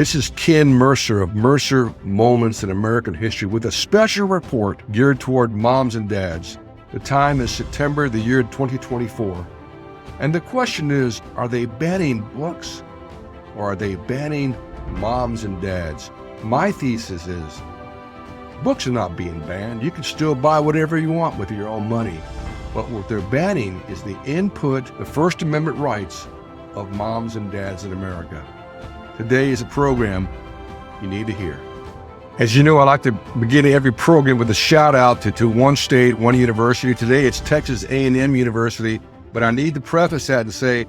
This is Ken Mercer of Mercer Moments in American History with a special report geared toward moms and dads. The time is September, the year 2024. And the question is, are they banning books or are they banning moms and dads? My thesis is, books are not being banned. You can still buy whatever you want with your own money. But what they're banning is the input, the First Amendment rights of moms and dads in America. Today is a program you need to hear. As you know, I like to begin every program with a shout out to one state, one university. Today it's Texas A&M University, but I need to preface that and say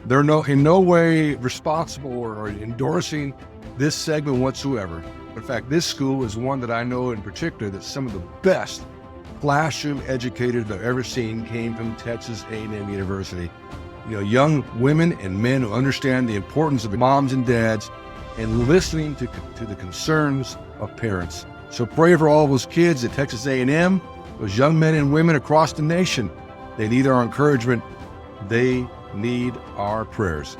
they're in no way responsible or endorsing this segment whatsoever. In fact, this school is one that I know in particular that some of the best classroom educators I've ever seen came from Texas A&M University. You know, young women and men who understand the importance of moms and dads and listening to the concerns of parents. So pray for all those kids at Texas A&M, those young men and women across the nation. They need our encouragement. They need our prayers.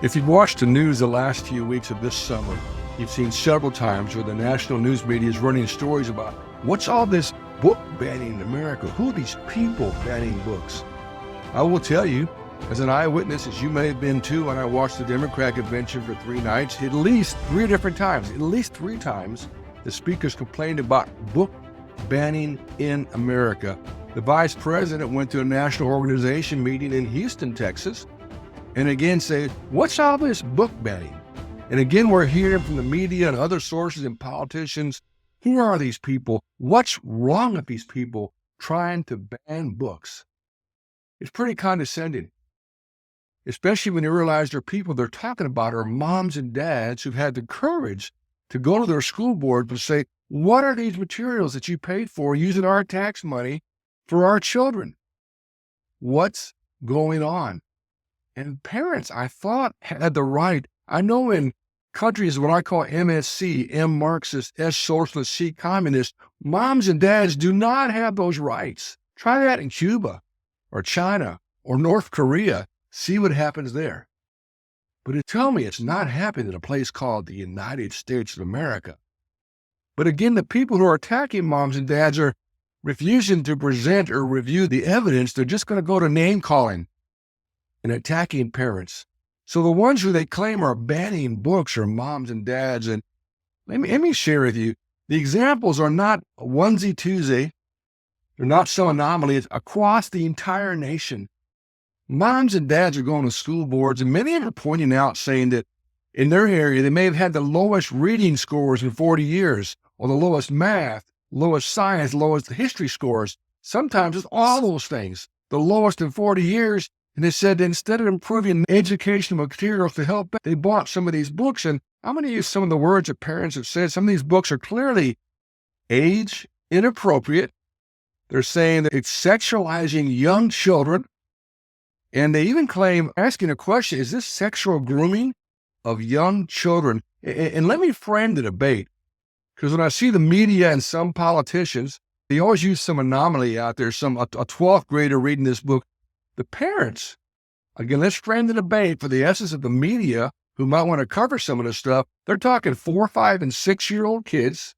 If you've watched the news the last few weeks of this summer, you've seen several times where the national news media is running stories about what's all this book banning in America? Who are these people banning books? I will tell you, as an eyewitness, as you may have been too, when I watched the Democrat convention for 3 nights, at least three times, the speakers complained about book banning in America. The vice president went to a national organization meeting in Houston, Texas, and again said, what's all this book banning? And again, we're hearing from the media and other sources and politicians, who are these people? What's wrong with these people trying to ban books? It's pretty condescending. Especially when you realize there are people they're talking about are moms and dads who've had the courage to go to their school board and say, what are these materials that you paid for using our tax money for our children? What's going on? And parents, I thought, had the right. I know in countries what I call MSC, M Marxist, S Socialist, C Communist, moms and dads do not have those rights. Try that in Cuba or China or North Korea. See what happens there. But tell me it's not happening in a place called the United States of America. But again, the people who are attacking moms and dads are refusing to present or review the evidence. They're just going to go to name calling and attacking parents. So the ones who they claim are banning books are moms and dads. And let me share with you, the examples are not onesie Tuesday. They're not some anomaly. It's across the entire nation. Moms and dads are going to school boards, and many of them are pointing out, saying that in their area, they may have had the lowest reading scores in 40 years, or the lowest math, lowest science, lowest history scores. Sometimes it's all those things, the lowest in 40 years. And they said that instead of improving educational materials to help, they bought some of these books. And I'm going to use some of the words that parents have said. Some of these books are clearly age inappropriate. They're saying that it's sexualizing young children. And they even claim, asking a question, is this sexual grooming of young children? And let me frame the debate, because when I see the media and some politicians, they always use some anomaly out there, a 12th grader reading this book. The parents, again, let's frame the debate for the essence of the media who might want to cover some of this stuff. They're talking 4, 5, and 6-year-old kids,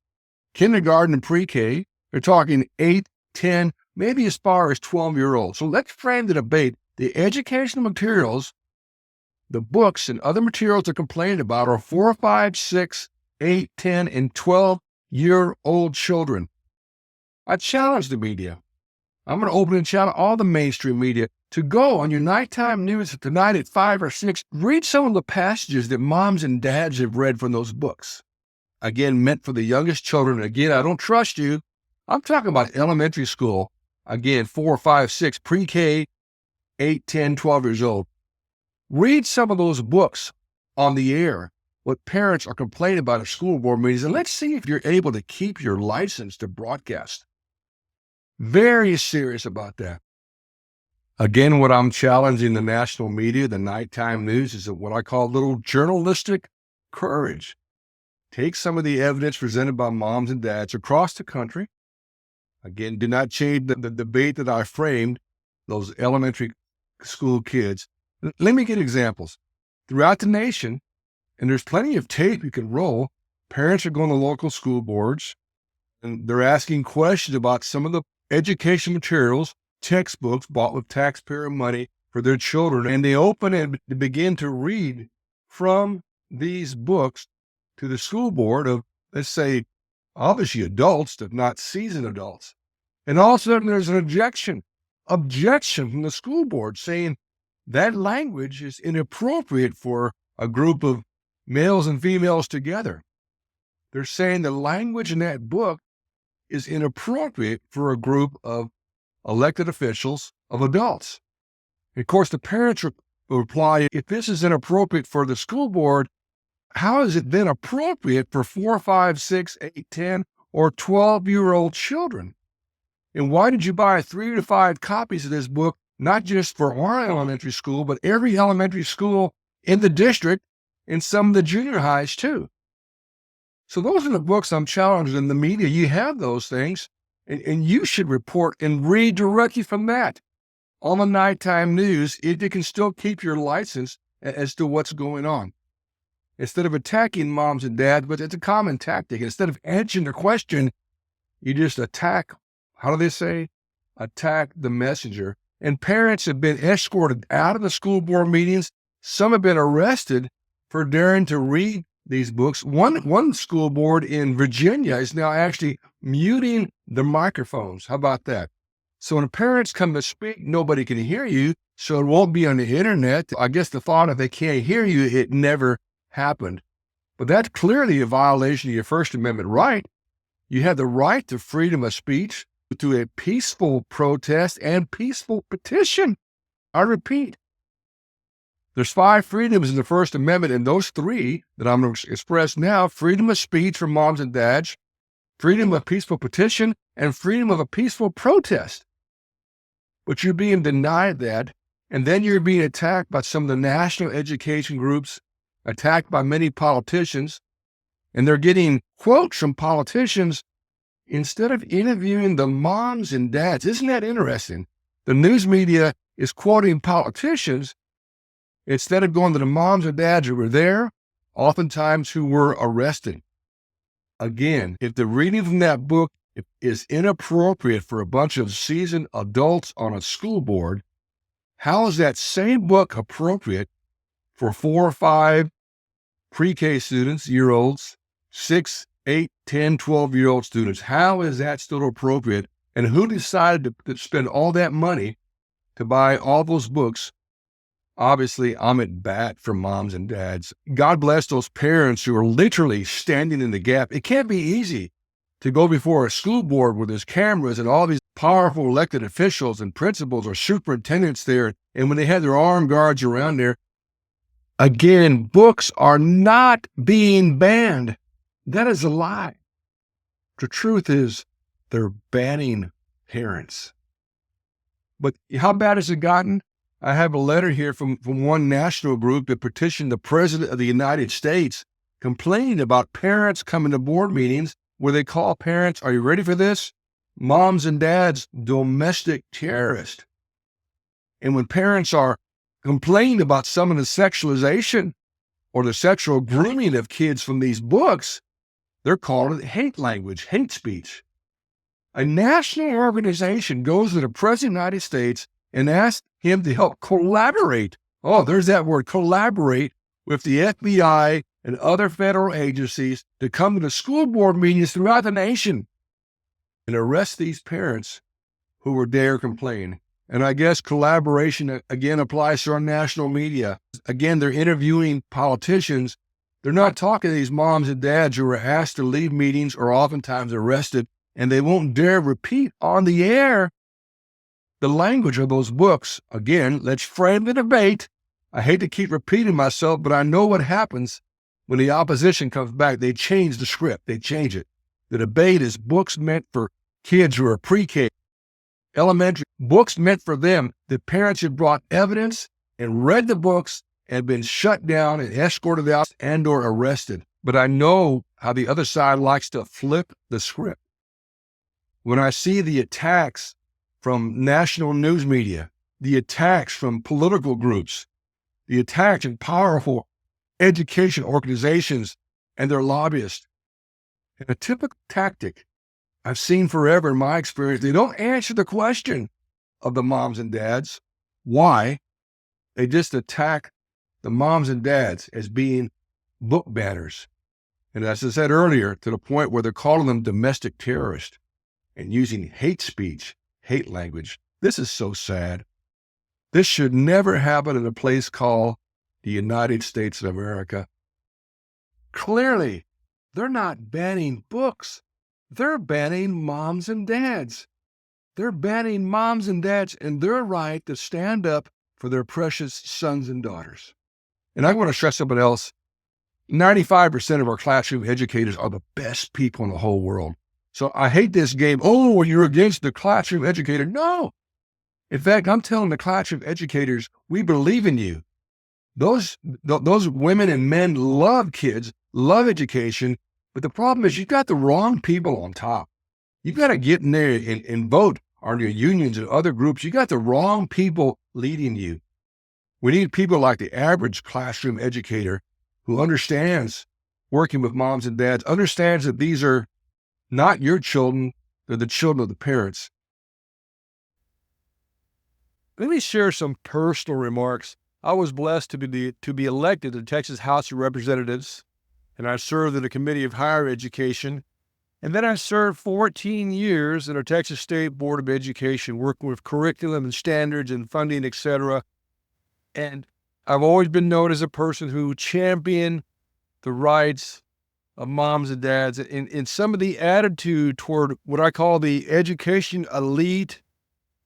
kindergarten and pre-K. They're talking 8, 10, maybe as far as 12-year-olds. So let's frame the debate. The educational materials, the books and other materials they're complaining about are 4, 5, 6, 8, 10, and 12-year-old children. I challenge the media. I'm going to open and challenge all the mainstream media to go on your nighttime news tonight at 5 or 6. Read some of the passages that moms and dads have read from those books. Again, meant for the youngest children. Again, I don't trust you. I'm talking about elementary school. Again, 4, 5, 6, pre-K, 8, 10, 12 years old. Read some of those books on the air, what parents are complaining about at school board meetings, and let's see if you're able to keep your license to broadcast. Very serious about that. Again, what I'm challenging the national media, the nighttime news, is what I call little journalistic courage. Take some of the evidence presented by moms and dads across the country. Again, do not change the debate that I framed, those elementary school kids. Let me get examples. Throughout the nation, And there's plenty of tape you can roll. Parents are going to local school boards and they're asking questions about some of the education materials, textbooks bought with taxpayer money for their children. And they open and begin to read from these books to the school board of, let's say, obviously adults, if not seasoned adults. And all of a sudden there's an objection from the school board saying that language is inappropriate for a group of males and females together. They're saying the language in that book is inappropriate for a group of elected officials, of adults. And of course, the parents reply, if this is inappropriate for the school board, how is it then appropriate for 4, 5, 6, 8, 10, or 12-year-old children? And why did you buy 3 to 5 copies of this book, not just for our elementary school, but every elementary school in the district and some of the junior highs too? So those are the books I'm challenging in the media. You have those things, and you should report and read directly from that on the nighttime news if you can still keep your license as to what's going on. Instead of attacking moms and dads, but it's a common tactic. Instead of answering the question, you just attack, how do they say? Attack the messenger. And parents have been escorted out of the school board meetings. Some have been arrested for daring to read these books. One school board in Virginia is now actually muting the microphones. How about that? So when parents come to speak, nobody can hear you, so it won't be on the internet. I guess the thought if they can't hear you, it never happened. But that's clearly a violation of your First Amendment right. You have the right to freedom of speech, to a peaceful protest and peaceful petition. I repeat, there's 5 freedoms in the First Amendment, and those 3 that I'm going to express now: freedom of speech for moms and dads, freedom of peaceful petition, and freedom of a peaceful protest. But you're being denied that, and then you're being attacked by some of the national education groups, attacked by many politicians, and they're getting quotes from politicians instead of interviewing the moms and dads. Isn't that interesting? The news media is quoting politicians instead of going to the moms and dads who were there, oftentimes who were arrested. Again, if the reading from that book is inappropriate for a bunch of seasoned adults on a school board, how is that same book appropriate for 4 or 5 pre-K students, year-olds, 6, 8, 10, 12-year-old students? How is that still appropriate? And who decided to spend all that money to buy all those books? Obviously, I'm at bat for moms and dads. God bless those parents who are literally standing in the gap. It can't be easy to go before a school board where there's cameras and all these powerful elected officials and principals or superintendents there. And when they have their armed guards around there, again, books are not being banned. That is a lie. The truth is they're banning parents. But how bad has it gotten? I have a letter here from one national group that petitioned the President of the United States complaining about parents coming to board meetings where they call parents, are you ready for this? Moms and dads, domestic terrorists. And when parents are complaining about some of the sexualization or the sexual grooming of kids from these books, they're calling it hate language, hate speech. A national organization goes to the President of the United States and asks him to help collaborate. Oh, there's that word, collaborate with the FBI and other federal agencies to come to the school board meetings throughout the nation and arrest these parents who were dare complain. And I guess collaboration, again, applies to our national media. Again, they're interviewing politicians. They're not talking to these moms and dads who are asked to leave meetings or oftentimes arrested, and they won't dare repeat on the air the language of those books. Again, let's frame the debate. I hate to keep repeating myself, but I know what happens when the opposition comes back. They change the script. They change it. The debate is books meant for kids who are pre-K, elementary, books meant for them. The parents have brought evidence and read the books and been shut down and escorted out and or arrested. But I know how the other side likes to flip the script. When I see the attacks from national news media, the attacks from political groups, the attacks in powerful education organizations and their lobbyists. And a typical tactic I've seen forever in my experience, they don't answer the question of the moms and dads. Why? They just attack the moms and dads as being book banners. And as I said earlier, to the point where they're calling them domestic terrorists and using hate speech, hate language. This is so sad. This should never happen in a place called the United States of America. Clearly, they're not banning books. They're banning moms and dads. They're banning moms and dads and their right to stand up for their precious sons and daughters. And I want to stress something else. 95% of our classroom educators are the best people in the whole world. So I hate this game. Oh, you're against the classroom educator. No. In fact, I'm telling the classroom educators, we believe in you. Those women and men love kids, love education, but the problem is you've got the wrong people on top. You've got to get in there and vote on your unions and other groups. You got the wrong people leading you. We need people like the average classroom educator who understands working with moms and dads, understands that these are not your children, they're the children of the parents. Let me share some personal remarks. I was blessed to be elected to the Texas House of Representatives, and I served in the Committee of Higher Education. And then I served 14 years in our Texas State Board of Education, working with curriculum and standards and funding, etc. And I've always been known as a person who championed the rights of moms and dads. In some of the attitude toward what I call the education elite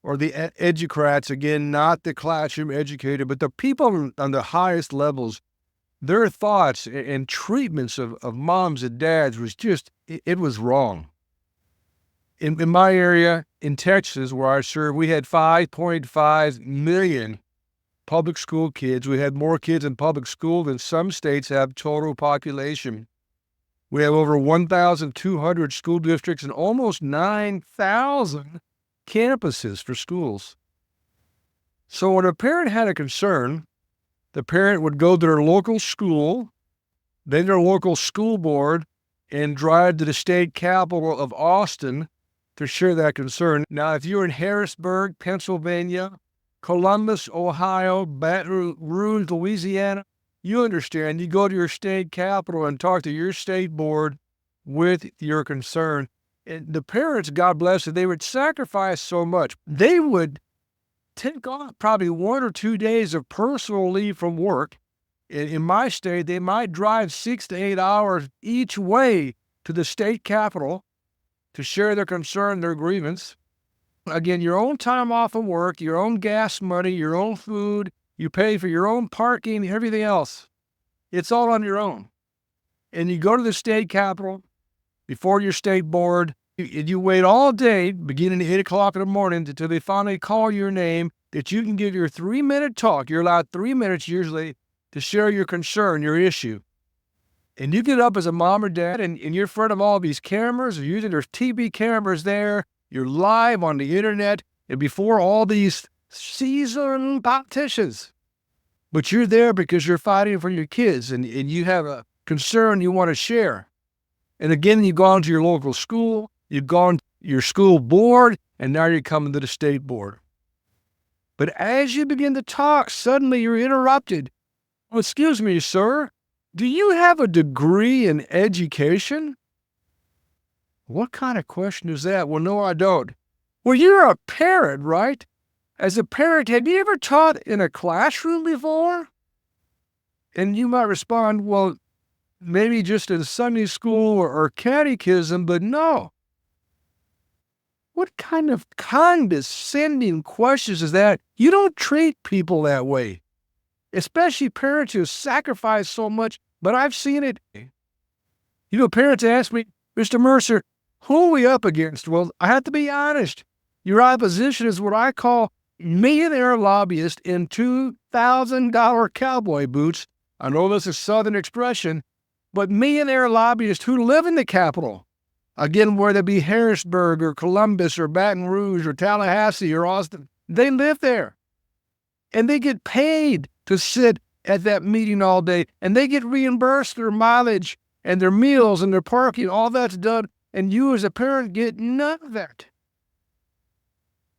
or the educrats, again, not the classroom educator, but the people on the highest levels, their thoughts and treatments of moms and dads was just, it was wrong. In my area, in Texas, where I serve, we had 5.5 million public school kids. We had more kids in public school than some states have total population. We have over 1,200 school districts and almost 9,000 campuses for schools. So when a parent had a concern, the parent would go to their local school, then their local school board, and drive to the state capital of Austin to share that concern. Now, if you're in Harrisburg, Pennsylvania, Columbus, Ohio, Baton Rouge, Louisiana, you understand. You go to your state capital and talk to your state board with your concern. And the parents, God bless them, they would sacrifice so much. They would take off probably 1 or 2 days of personal leave from work. In my state, they might drive 6 to 8 hours each way to the state capital to share their concern, their grievance. Again, your own time off of work, your own gas money, your own food, you pay for your own parking, everything else. It's all on your own. And you go to the state capitol before your state board, and you wait all day, beginning at 8 o'clock in the morning, until they finally call your name, that you can give your 3-minute talk. You're allowed 3 minutes usually to share your concern, your issue. And you get up as a mom or dad, and you're in front of all these cameras, or usually there's TV cameras there. You're live on the internet and before all these seasoned politicians. But you're there because you're fighting for your kids and you have a concern you want to share. And again, you've gone to your local school, you've gone to your school board, and now you're coming to the state board. But as you begin to talk, suddenly you're interrupted. Oh, excuse me, sir, do you have a degree in education? What kind of question is that? Well, no, I don't. Well, you're a parent, right? As a parent, have you ever taught in a classroom before? And you might respond, well, maybe just in Sunday school or catechism, but no. What kind of condescending questions is that? You don't treat people that way, especially parents who sacrifice so much, but I've seen it. You know, parents ask me, Mr. Mercer, who are we up against? Well, I have to be honest. Your opposition is what I call millionaire lobbyists in $2,000 cowboy boots. I know this is a Southern expression, but millionaire lobbyists who live in the capital. Again, whether it be Harrisburg or Columbus or Baton Rouge or Tallahassee or Austin, they live there. And they get paid to sit at that meeting all day, and they get reimbursed their mileage and their meals and their parking, all that's done, and you as a parent get none of that.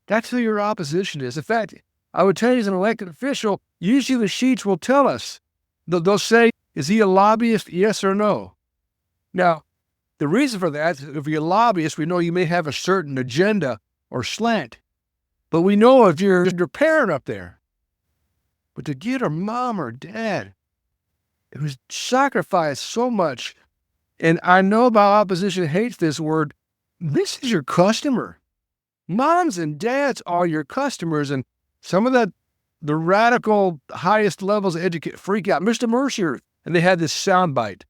That's who your opposition is. In fact, I would tell you as an elected official, usually the sheets will tell us. They'll say, is he a lobbyist, yes or no? Now, the reason for that is if you're a lobbyist, we know you may have a certain agenda or slant. But we know if you're your parent up there. But to get a mom or dad who's sacrificed so much, and I know my opposition hates this word, this is your customer. Moms and dads are your customers, and some of the radical highest levels of education freak out. Mr. Mercer, and they had this soundbite.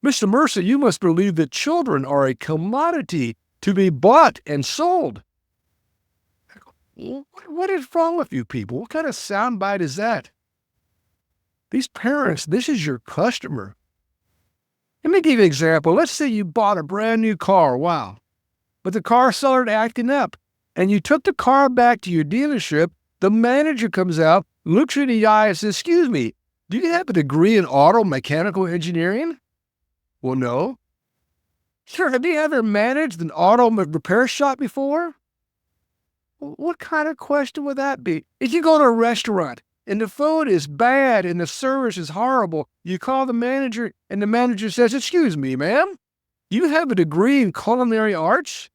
Mr. Mercer, you must believe that children are a commodity to be bought and sold. What is wrong with you people? What kind of soundbite is that? These parents, this is your customer. Let me give you an example. Let's say you bought a brand new car, wow. But the car started acting up, and you took the car back to your dealership. The manager comes out, looks you in the eye and says, excuse me, do you have a degree in auto mechanical engineering? Well, no. Sure, have you ever managed an auto repair shop before? What kind of question would that be? If you go to a restaurant and the food is bad and the service is horrible, you call the manager and the manager says, excuse me, ma'am, you have a degree in culinary arts?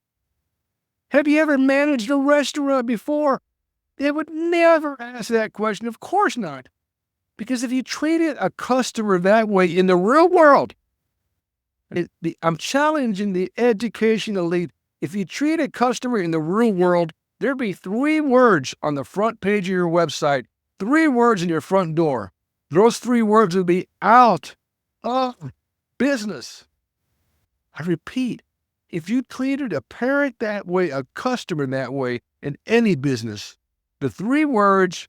Have you ever managed a restaurant before? They would never ask that question. Of course not. Because if you treated a customer that way in the real world, I'm challenging the education elite. If you treat a customer in the real world, there'd be 3 words on the front page of your website, 3 words in your front door. Those 3 words would be out of business. I repeat, if you treated a parent that way, a customer that way, in any business, the 3 words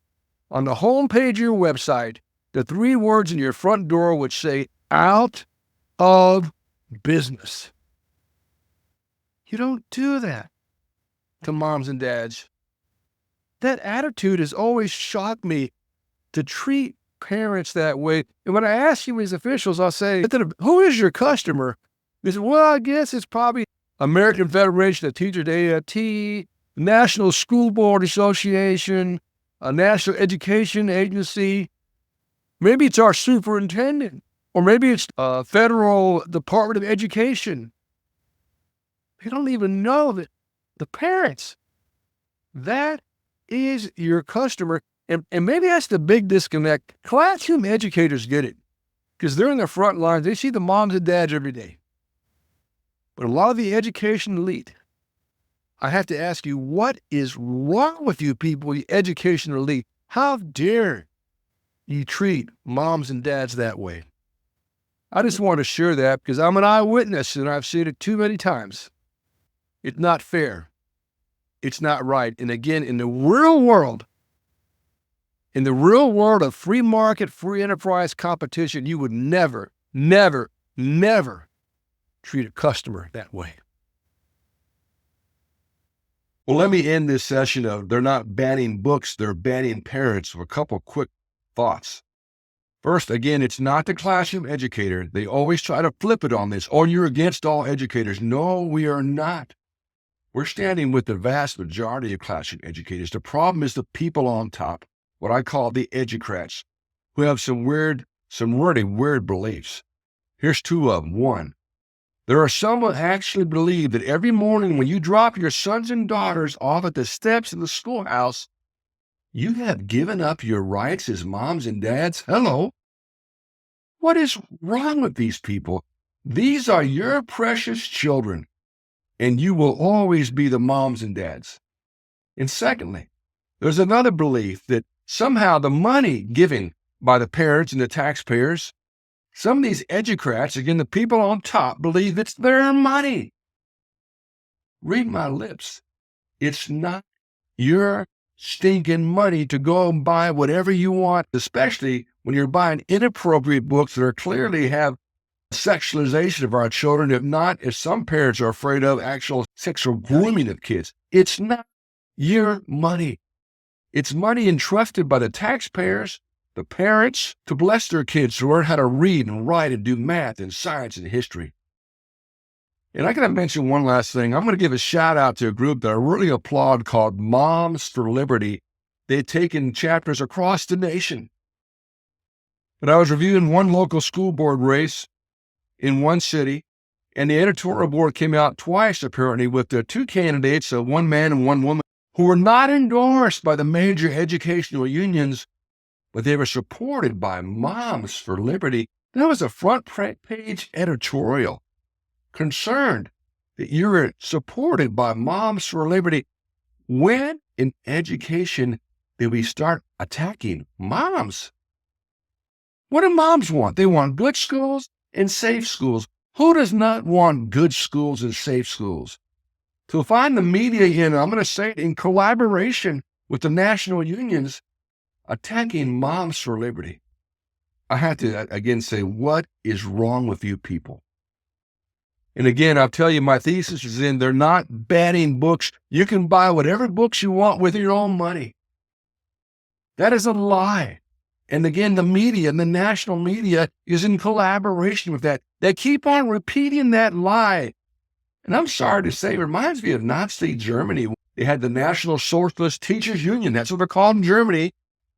on the home page of your website, the 3 words in your front door would say out of business. You don't do that to moms and dads. That attitude has always shocked me, to treat parents that way. And when I ask you as officials, I'll say, who is your customer? They say, well, I guess it's probably American Federation of Teachers, AFT, National School Board Association, a National Education Agency. Maybe it's our superintendent, or maybe it's Federal Department of Education. They don't even know that the parents, that is your customer. And maybe that's the big disconnect. Classroom educators get it because they're in the front lines. They see the moms and dads every day. But a lot of the education elite, I have to ask you, what is wrong with you people, the education elite? How dare you treat moms and dads that way? I just want to share that because I'm an eyewitness and I've seen it too many times. It's not fair. It's not right. And again, in the real world of free market, free enterprise competition, you would never, never, never treat a customer that way. Well, let me end this session of they're not banning books, they're banning parents with a couple quick thoughts. First, again, it's not the classroom educator. They always try to flip it on this. Oh, you're against all educators. No, we are not. We're standing with the vast majority of classroom educators. The problem is the people on top, what I call the educrats, who have some really weird beliefs. Here's 2 of them. 1, there are some who actually believe that every morning when you drop your sons and daughters off at the steps of the schoolhouse, you have given up your rights as moms and dads. Hello. What is wrong with these people? These are your precious children, and you will always be the moms and dads. And secondly, there's another belief that somehow the money given by the parents and the taxpayers, some of these educrats, again, the people on top, believe it's their money. Read my lips. It's not your stinking money to go and buy whatever you want, especially when you're buying inappropriate books that are clearly have sexualization of our children, if not, as some parents are afraid of, actual sexual grooming of kids. It's not your money. It's money entrusted by the taxpayers, the parents to bless their kids to learn how to read and write and do math and science and history. And I got to mention one last thing. I'm going to give a shout out to a group that I really applaud called Moms for Liberty. They've taken chapters across the nation. But I was reviewing one local school board race in one city, and the editorial board came out twice, apparently, with the two candidates, one man and one woman, who were not endorsed by the major educational unions, but they were supported by Moms for Liberty. That was a front page editorial concerned that you're supported by Moms for Liberty. When in education did we start attacking moms? What do moms want? They want good schools and safe schools. Who does not want good schools and safe schools? To find the media in, I'm going to say it, in collaboration with the national unions, attacking Moms for Liberty. I have to again say, what is wrong with you people? And again, I'll tell you, my thesis is they're not banning books. You can buy whatever books you want with your own money. That is a lie. And again, the media and the national media is in collaboration with that. They keep on repeating that lie. And I'm sorry to say, it reminds me of Nazi Germany. They had the National Socialist Teachers Union. That's what they're called in Germany,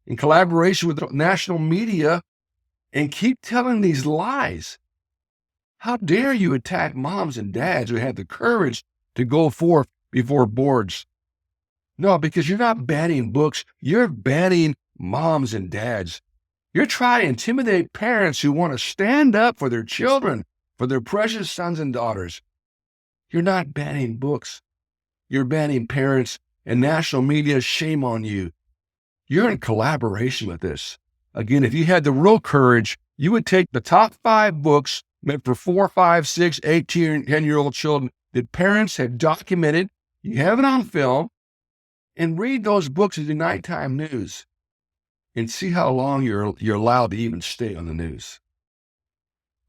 in collaboration with the national media, and keep telling these lies. How dare you attack moms and dads who had the courage to go forth before boards? No, because you're not banning books. You're banning moms and dads. You're trying to intimidate parents who want to stand up for their children, for their precious sons and daughters. You're not banning books. You're banning parents and national media. Shame on you. You're in collaboration with this. Again, if you had the real courage, you would take the top 5 books meant for 4, 5, 6, 8, 10-year-old children that parents have documented. You have it on film, and read those books as the nighttime news and see how long you're allowed to even stay on the news.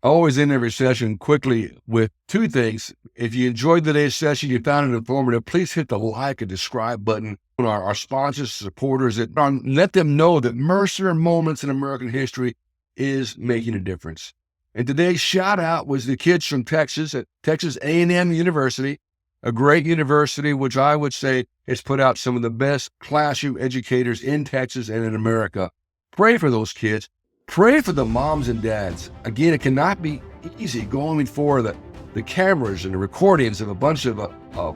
I always end every session quickly with 2 things. If you enjoyed today's session, you found it informative, please hit the like and subscribe button. Our sponsors, supporters, let them know that Mercer Moments in American History is making a difference. And today's shout out was the kids from Texas at Texas A&M University, a great university, which I would say has put out some of the best classroom educators in Texas and in America. Pray for those kids. Pray for the moms and dads. Again, it cannot be easy going before the cameras and the recordings of a bunch of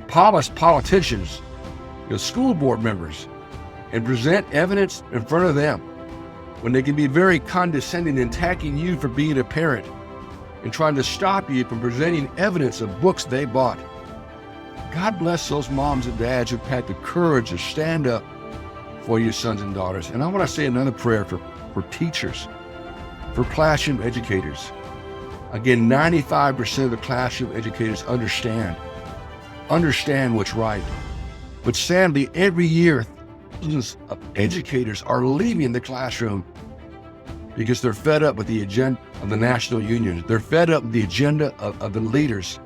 polished politicians, school board members, and present evidence in front of them when they can be very condescending and attacking you for being a parent and trying to stop you from presenting evidence of books they bought. God bless those moms and dads who've had the courage to stand up for your sons and daughters. And I want to say another prayer for teachers, for classroom educators. Again, 95% of the classroom educators understand what's right. But sadly, every year, thousands of educators are leaving the classroom because they're fed up with the agenda of the national unions. They're fed up with the agenda of the leaders,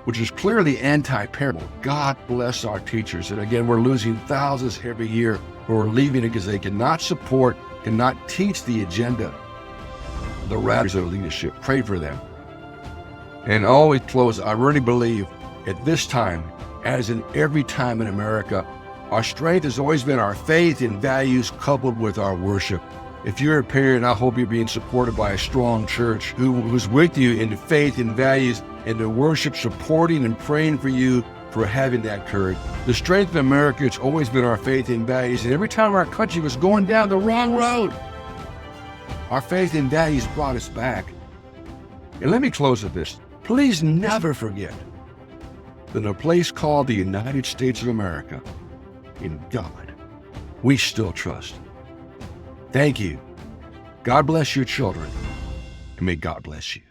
which is clearly anti-parent. God bless our teachers. And again, we're losing thousands every year who are leaving it because they cannot support, cannot teach the agenda of the radicals of leadership. Pray for them. And I always close, I really believe at this time, as in every time in America, our strength has always been our faith and values coupled with our worship. If you're a parent, I hope you're being supported by a strong church who's with you in the faith and values and the worship, supporting and praying for you for having that courage. The strength of America has always been our faith and values, and every time our country was going down the wrong road, our faith and values brought us back. And let me close with this. Please never forget that in a place called the United States of America, in God, we still trust. Thank you. God bless your children, and may God bless you.